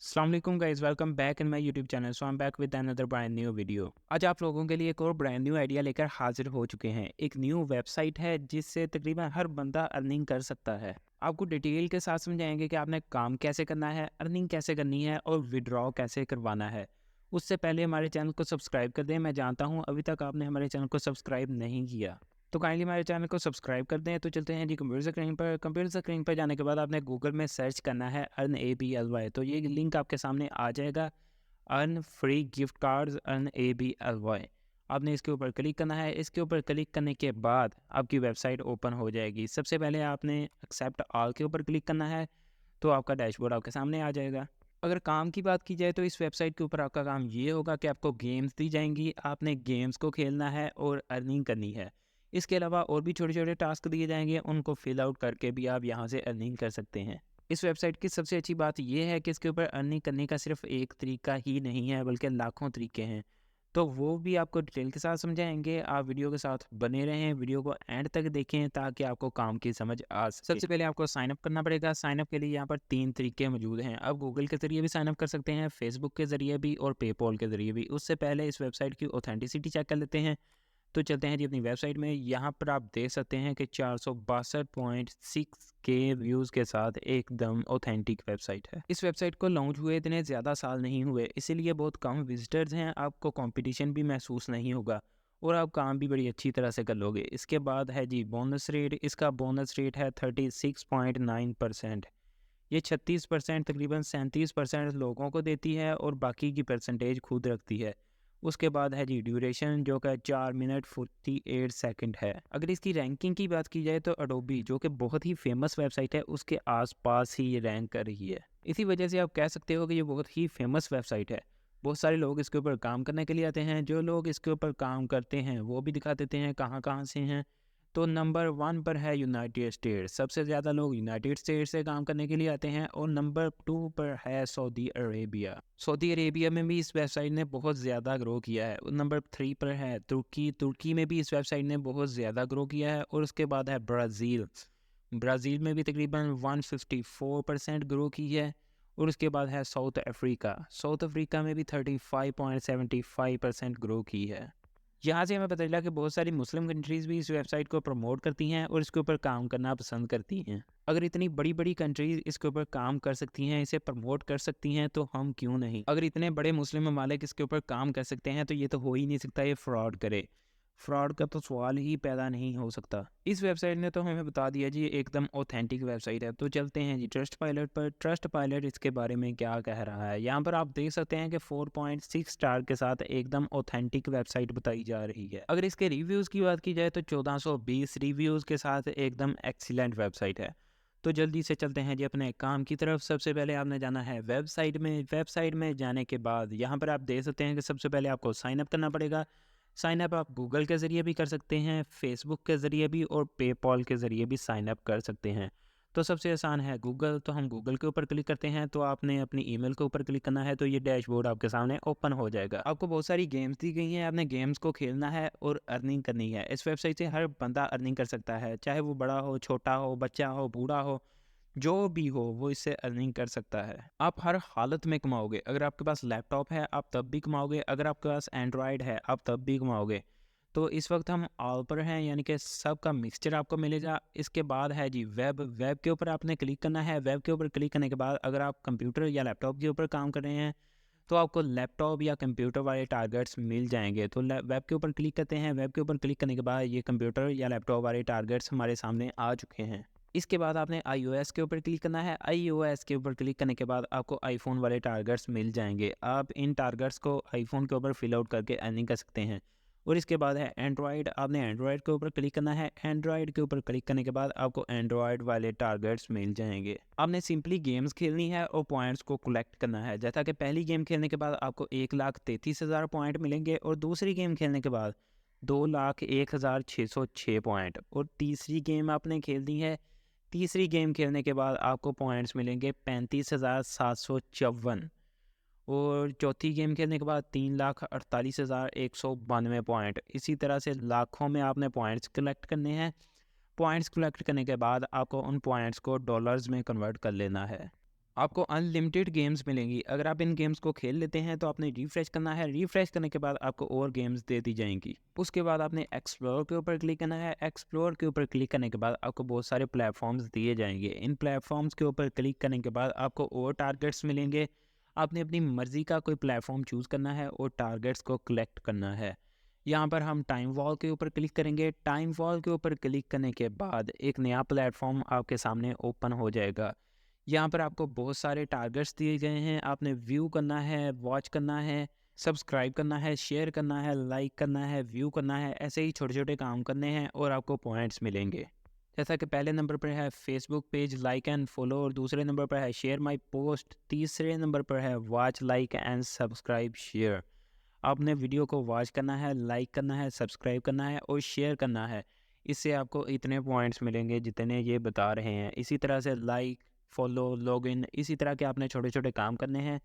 अस्सलाम वालेकुम guys, welcome back in my YouTube channel. So I am back with another brand new video. आज आप लोगों के लिए एक और ब्रांड न्यू आइडिया लेकर हाजिर हो चुके हैं। एक न्यू वेबसाइट है जिससे तकरीबन हर बंदा अर्निंग कर सकता है। आपको डिटेल के साथ समझाएंगे कि आपने काम कैसे करना है, अर्निंग कैसे करनी है और विड्रॉ कैसे करवाना है। उससे पहले हमारे चैनल को सब्सक्राइब कर दें। मैं जानता हूँ अभी तक आपने हमारे चैनल को सब्सक्राइब नहीं किया, तो काइंडली हमारे चैनल को सब्सक्राइब कर दें। तो चलते हैं जी कंप्यूटर स्क्रीन पर। कंप्यूटर स्क्रीन पर जाने के बाद आपने गूगल में सर्च करना है अर्न ABLY। तो ये लिंक आपके सामने आ जाएगा, earn free gift cards earn ABLY। आपने इसके ऊपर क्लिक करना है। इसके ऊपर क्लिक करने के बाद आपकी वेबसाइट ओपन हो जाएगी। सबसे पहले आपने एक्सेप्ट ऑल के ऊपर क्लिक करना है, तो आपका डैशबोर्ड आपके सामने आ जाएगा। अगर काम की बात की जाए तो इस वेबसाइट के ऊपर आपका काम ये होगा कि आपको गेम्स दी जाएंगी, आपने गेम्स को खेलना है और अर्निंग करनी है। इसके अलावा और भी छोटे छोटे टास्क दिए जाएंगे, उनको फिल आउट करके भी आप यहाँ से अर्निंग कर सकते हैं। इस वेबसाइट की सबसे अच्छी बात यह है कि इसके ऊपर अर्निंग करने का सिर्फ एक तरीका ही नहीं है, बल्कि लाखों तरीके हैं। तो वो भी आपको डिटेल के साथ समझाएंगे। आप वीडियो के साथ बने रहें, वीडियो को एंड तक देखें ताकि आपको काम की समझ आ सके। सबसे पहले आपको साइन अप करना पड़ेगा। साइन अप के लिए यहाँ पर 3 तरीके मौजूद हैं। आप गूगल के ज़रिए भी साइन अप कर सकते हैं, फेसबुक के ज़रिए भी और पेपॉल के ज़रिए भी। उससे पहले इस वेबसाइट की ऑथेंटिसिटी चेक कर लेते हैं। तो चलते हैं जी अपनी वेबसाइट में। यहाँ पर आप देख सकते हैं कि 462.6 के व्यूज़ के साथ एकदम ऑथेंटिक वेबसाइट है। इस वेबसाइट को लॉन्च हुए इतने ज़्यादा साल नहीं हुए, इसीलिए बहुत कम विजिटर्स हैं। आपको कंपटीशन भी महसूस नहीं होगा और आप काम भी बड़ी अच्छी तरह से कर लोगे। इसके बाद है जी बोनस रेट। इसका बोनस रेट है 36.9%। ये 36% तकरीबन 37% लोगों को देती है और बाकी की परसेंटेज खुद रखती है। उसके बाद है जी ड्यूरेशन, जो कि 4 मिनट 48 सेकंड है। अगर इसकी रैंकिंग की बात की जाए तो अडोबी, जो कि बहुत ही फेमस वेबसाइट है, उसके आसपास ही ये रैंक कर रही है। इसी वजह से आप कह सकते हो कि ये बहुत ही फेमस वेबसाइट है। बहुत सारे लोग इसके ऊपर काम करने के लिए आते हैं। जो लोग इसके ऊपर काम करते हैं वो भी दिखा देते हैं कहाँ कहाँ से हैं। तो नंबर 1 पर है यूनाइटेड स्टेट्स। सबसे ज़्यादा लोग यूनाइटेड स्टेट्स से काम करने के लिए आते हैं। और नंबर 2 पर है सऊदी अरेबिया। सऊदी अरेबिया में भी इस वेबसाइट ने बहुत ज़्यादा ग्रो किया है। और नंबर 3 पर है तुर्की। तुर्की में भी इस वेबसाइट ने बहुत ज़्यादा ग्रो किया है। और उसके बाद है ब्राज़ील। ब्राज़ील में भी तकरीबन 154% ग्रो की है। और उसके बाद है साउथ अफ्रीका। साउथ अफ्रीका में भी 35.75% ग्रो की है। यहाँ से हमें पता चला कि बहुत सारी मुस्लिम कंट्रीज़ भी इस वेबसाइट को प्रमोट करती हैं और इसके ऊपर काम करना पसंद करती हैं। अगर इतनी बड़ी बड़ी कंट्रीज़ इसके ऊपर काम कर सकती हैं, इसे प्रमोट कर सकती हैं, तो हम क्यों नहीं। अगर इतने बड़े मुस्लिम ममालिक इसके ऊपर काम कर सकते हैं तो ये तो हो ही नहीं सकता ये फ्रॉड करे। फ्रॉड का तो सवाल ही पैदा नहीं हो सकता। इस वेबसाइट ने तो हमें बता दिया जी एकदम ऑथेंटिक वेबसाइट है। तो चलते हैं जी ट्रस्ट पायलट पर। ट्रस्ट पायलट इसके बारे में क्या कह रहा है। यहाँ पर आप देख सकते हैं कि 4.6 स्टार के साथ एकदम ऑथेंटिक वेबसाइट बताई जा रही है। अगर इसके रिव्यूज़ की बात की जाए तो 1420 रिव्यूज़ के साथ एकदम एक्सीलेंट वेबसाइट है। तो जल्दी से चलते हैं जी अपने काम की तरफ। सबसे पहले आपने जाना है वेबसाइट में। वेबसाइट में जाने के बाद यहाँ पर आप देख सकते हैं कि सबसे पहले आपको साइन अप करना पड़ेगा। साइन अप आप गूगल के ज़रिए भी कर सकते हैं, फेसबुक के ज़रिए भी और पेपॉल के ज़रिए भी साइन अप कर सकते हैं। तो सबसे आसान है गूगल। तो हम गूगल के ऊपर क्लिक करते हैं। तो आपने अपनी ईमेल के ऊपर क्लिक करना है, तो ये डैशबोर्ड आपके सामने ओपन हो जाएगा। आपको बहुत सारी गेम्स दी गई हैं, आपने गेम्स को खेलना है और अर्निंग करनी है। इस वेबसाइट से हर बंदा अर्निंग कर सकता है, चाहे वो बड़ा हो, छोटा हो, बच्चा हो, बूढ़ा हो, जो भी हो वो इससे अर्निंग कर सकता है। आप हर हालत में कमाओगे। अगर आपके पास लैपटॉप है आप तब भी कमाओगे, अगर आपके पास एंड्रॉयड है आप तब भी कमाओगे। तो इस वक्त हम ऑल पर हैं, यानी कि सब का मिक्सचर आपको मिलेगा। इसके बाद है जी वेब। वेब के ऊपर आपने क्लिक करना है। वेब के ऊपर क्लिक करने के बाद अगर आप कंप्यूटर या लैपटॉप के ऊपर काम कर रहे हैं तो आपको लैपटॉप या कंप्यूटर वाले टारगेट्स मिल जाएंगे। तो वेब के ऊपर क्लिक करते हैं। वेब के ऊपर क्लिक करने के बाद ये कंप्यूटर या लैपटॉप वाले टारगेट्स हमारे सामने आ चुके हैं। इसके बाद आपने iOS के ऊपर क्लिक करना है। iOS के ऊपर क्लिक करने के बाद आपको आईफोन वाले टारगेट्स मिल जाएंगे। आप इन टारगेट्स को आईफोन के ऊपर फिल आउट करके अर्निंग कर सकते हैं। और इसके बाद है एंड्रॉयड। आपने एंड्रॉयड के ऊपर क्लिक करना है। एंड्रॉयड के ऊपर क्लिक करने के बाद आपको एंड्रॉयड वाले टारगेट्स मिल जाएंगे। आपने सिंपली गेम्स खेलनी है और पॉइंट्स को कलेक्ट करना है। जैसा कि पहली गेम खेलने के बाद आपको 1,33,000 पॉइंट मिलेंगे और दूसरी गेम खेलने के बाद 2,01,606 पॉइंट। और तीसरी गेम आपने खेलनी है। तीसरी गेम खेलने के बाद आपको पॉइंट्स मिलेंगे 35,754। और चौथी गेम खेलने के बाद 3,48,192 पॉइंट। इसी तरह से लाखों में आपने पॉइंट्स कलेक्ट करने हैं। पॉइंट्स कलेक्ट करने के बाद आपको उन पॉइंट्स को डॉलर्स में कन्वर्ट कर लेना है। आपको अनलिमिटेड गेम्स मिलेंगी। अगर आप इन गेम्स को खेल लेते हैं तो आपने रिफ्रेश करना है, रिफ्रेश करने के बाद आपको और गेम्स दे दी जाएंगी। उसके बाद आपने एक्सप्लोर के ऊपर क्लिक करना है, एक्सप्लोर के ऊपर क्लिक करने के बाद आपको बहुत सारे प्लेटफॉर्म्स दिए जाएंगे। इन प्लेटफॉर्म्स के ऊपर क्लिक करने के बाद आपको और टारगेट्स मिलेंगे। आपने अपनी मर्ज़ी का कोई प्लेटफॉर्म चूज़ करना है और टारगेट्स को कलेक्ट करना है। यहाँ पर हम टाइम वॉल के ऊपर क्लिक करेंगे। टाइम वॉल के ऊपर क्लिक करने के बाद एक नया प्लेटफॉर्म आपके सामने ओपन हो जाएगा। यहाँ पर आपको बहुत सारे टारगेट्स दिए गए हैं। आपने व्यू करना है, वॉच करना है, सब्सक्राइब करना है, शेयर करना है, लाइक करना है, व्यू करना है। ऐसे ही छोटे छोटे काम करने हैं और आपको पॉइंट्स मिलेंगे। जैसा कि पहले नंबर पर है Facebook page like and follow, और दूसरे नंबर पर है शेयर माय पोस्ट, तीसरे नंबर पर है watch like and subscribe share. आपने वीडियो को वॉच करना है, लाइक करना है, सब्सक्राइब करना है और शेयर करना है। इससे आपको इतने पॉइंट्स मिलेंगे जितने ये बता रहे हैं। इसी तरह से लाइक, फॉलो, लॉगिन, इसी तरह के आपने छोटे छोटे काम करने हैं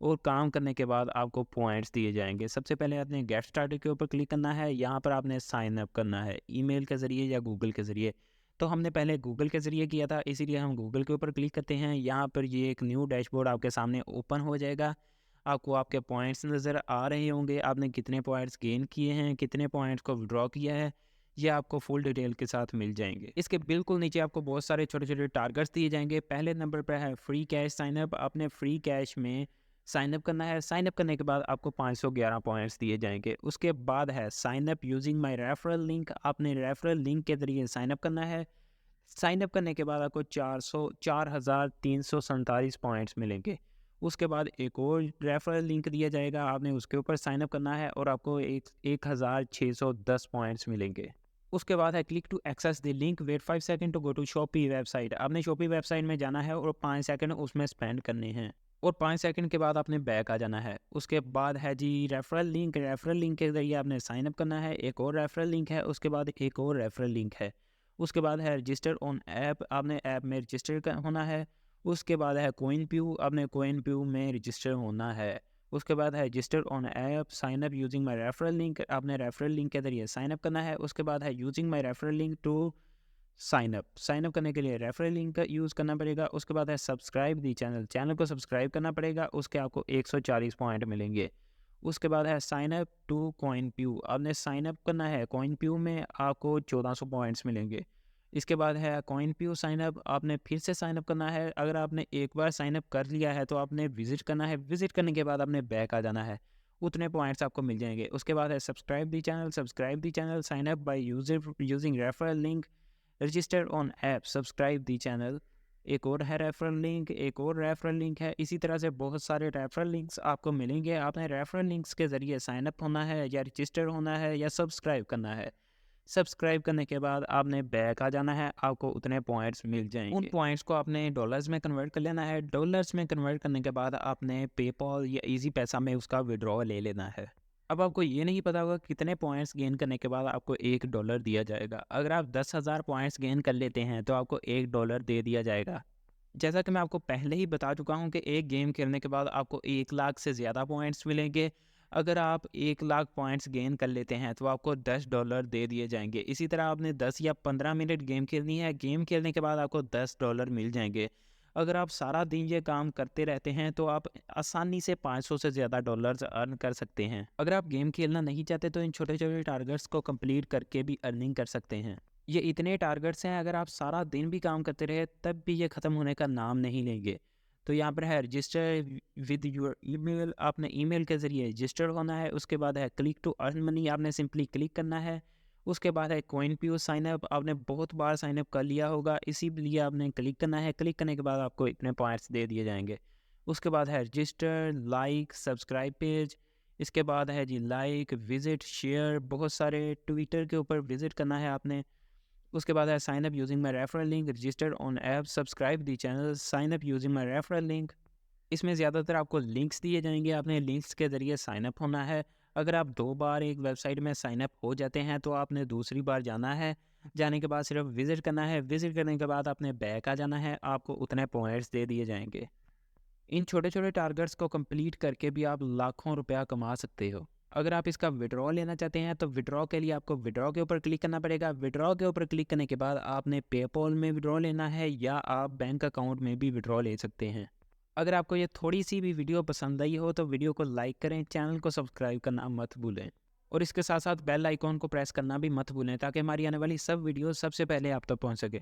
और काम करने के बाद आपको पॉइंट्स दिए जाएंगे। सबसे पहले आपने गेट स्टार्टेड के ऊपर क्लिक करना है। यहाँ पर आपने साइन अप करना है ईमेल के ज़रिए या गूगल के ज़रिए। तो हमने पहले गूगल के ज़रिए किया था, इसीलिए हम गूगल के ऊपर क्लिक करते हैं। यहाँ पर ये एक न्यू डैशबोर्ड आपके सामने ओपन हो जाएगा। आपको आपके पॉइंट्स नज़र आ रहे होंगे, आपने कितने पॉइंट्स गेन किए हैं, कितने पॉइंट्स को विड्रॉ किया है, ये आपको फुल डिटेल के साथ मिल जाएंगे। इसके बिल्कुल नीचे आपको बहुत सारे छोटे छोटे टारगेट्स दिए जाएंगे। पहले नंबर पर है फ्री कैश साइनअप। आपने फ्री कैश में साइनअप करना है। साइनअप करने के बाद आपको 511 पॉइंट्स दिए जाएंगे। उसके बाद है sign up using my referral link. आपने रेफरल लिंक के ज़रिए साइनअप करना है। साइनअप करने के बाद आपको 4,347 पॉइंट्स मिलेंगे। उसके बाद एक और रेफरल लिंक दिया जाएगा, आपने उसके ऊपर साइनअप करना है और आपको 1,610 पॉइंट्स मिलेंगे। उसके बाद है click to access the link, wait 5 second to go to Shopee website. आपने शॉपी वेबसाइट में जाना है और 5 सेकंड उसमें स्पेंड करने हैं और 5 सेकंड के बाद आपने बैक आ जाना है। उसके बाद है जी रेफरल लिंक। रेफरल लिंक के ज़रिए आपने साइनअप करना है। एक और रेफरल लिंक है, उसके बाद एक और रेफरल लिंक है। उसके बाद है रजिस्टर ऑन ऐप। आपने ऐप में रजिस्टर होना है। उसके बाद है कोइन प्यू। आपने कोइन प्यू में रजिस्टर होना है। उसके बाद है register on app, sign up using my referral link. आपने रेफरल लिंक के ज़रिए साइन अप करना है। उसके बाद है using my referral link to sign up. Sign up करने के लिए रेफरल लिंक का यूज़ करना पड़ेगा। उसके बाद है सब्सक्राइब दी चैनल। चैनल को सब्सक्राइब करना पड़ेगा, उसके आपको 140 पॉइंट मिलेंगे। उसके बाद है साइन अप टू कॉइन प्यू। आपने साइन अप करना है कॉइन प्यू में, आपको 1400 पॉइंट्स मिलेंगे। इसके बाद है कॉइन प्यू साइन अप। आपने फिर से साइन अप करना है। अगर आपने एक बार साइन अप कर लिया है तो आपने विजिट करना है। विजिट करने के बाद आपने बैक आ जाना है, उतने पॉइंट्स आपको मिल जाएंगे। उसके बाद है subscribe the channel. Subscribe the channel, sign up by using referral link, register on app, subscribe the channel. एक और है रेफरल लिंक, एक और रेफरल लिंक है। इसी तरह से बहुत सारे रेफरल लिंक्स आपको मिलेंगे। आपने रेफरल लिंक्स के ज़रिए साइन अप होना है या रजिस्टर होना है या सब्सक्राइब करना है। सब्सक्राइब करने के बाद आपने बैक आ जाना है, आपको उतने पॉइंट्स मिल जाएंगे। उन पॉइंट्स को आपने डॉलर्स में कन्वर्ट कर लेना है। डॉलर्स में कन्वर्ट करने के बाद आपने पेपॉल या इजी पैसा में उसका विड्रॉ ले लेना है। अब आपको ये नहीं पता होगा कितने पॉइंट्स गेन करने के बाद आपको $1 दिया जाएगा। अगर आप 10,000 पॉइंट्स गेन कर लेते हैं तो आपको $1 दे दिया जाएगा। जैसा कि मैं आपको पहले ही बता चुका हूं कि एक गेम खेलने के बाद आपको 1 लाख से ज़्यादा पॉइंट्स मिलेंगे। अगर आप 1 लाख पॉइंट्स गेन कर लेते हैं तो आपको $10 दे दिए जाएंगे। इसी तरह आपने 10 या 15 मिनट गेम खेलनी है। गेम खेलने के बाद आपको $10 मिल जाएंगे। अगर आप सारा दिन ये काम करते रहते हैं तो आप आसानी से 500 से ज़्यादा डॉलर्स अर्न कर सकते हैं। अगर आप गेम खेलना नहीं चाहते तो इन छोटे छोटे टारगेट्स को कंप्लीट करके भी अर्निंग कर सकते हैं। ये इतने टारगेट्स हैं, अगर आप सारा दिन भी काम करते रहे तब भी ये ख़त्म होने का नाम नहीं लेंगे। तो यहाँ पर है रजिस्टर विद योर ईमेल। आपने ईमेल के ज़रिए रजिस्टर होना है। उसके बाद है क्लिक टू अर्न मनी। आपने सिंपली क्लिक करना है। उसके बाद है कॉइन प्यू साइनअप। आपने बहुत बार साइनअप कर लिया होगा, इसीलिए आपने क्लिक करना है। क्लिक करने के बाद आपको इतने पॉइंट्स दे दिए जाएंगे। उसके बाद है रजिस्टर, लाइक, सब्सक्राइब पेज। इसके बाद है जी लाइक, विजिट, शेयर, बहुत सारे ट्विटर के ऊपर विजिट करना है आपने। उसके बाद है sign up using my referral link, register on app, subscribe the channel, sign up using my referral link. इसमें ज़्यादातर आपको लिंक्स दिए जाएंगे, आपने लिंक्स के ज़रिए साइन अप होना है। अगर आप 2 बार एक वेबसाइट में साइन अप हो जाते हैं तो आपने दूसरी बार जाना है। जाने के बाद सिर्फ विज़िट करना है। विज़िट करने के बाद आपने बैक आ जाना है, आपको उतने पॉइंट्स दे दिए जाएंगे। इन छोटे छोटे टारगेट्स को कंप्लीट करके भी आप लाखों रुपया कमा सकते हो। अगर आप इसका विड्रॉ लेना चाहते हैं तो विड्रॉ के लिए आपको विड्रॉ के ऊपर क्लिक करना पड़ेगा। विड्रॉ के ऊपर क्लिक करने के बाद आपने पेपॉल में विड्रॉ लेना है या आप बैंक अकाउंट में भी विड्रॉ ले सकते हैं। अगर आपको ये थोड़ी सी भी वीडियो पसंद आई हो तो वीडियो को लाइक करें, चैनल को सब्सक्राइब करना मत भूलें और इसके साथ साथ बेल आइकॉन को प्रेस करना भी मत भूलें ताकि हमारी आने वाली सब वीडियो सबसे पहले आप तक पहुंच सके।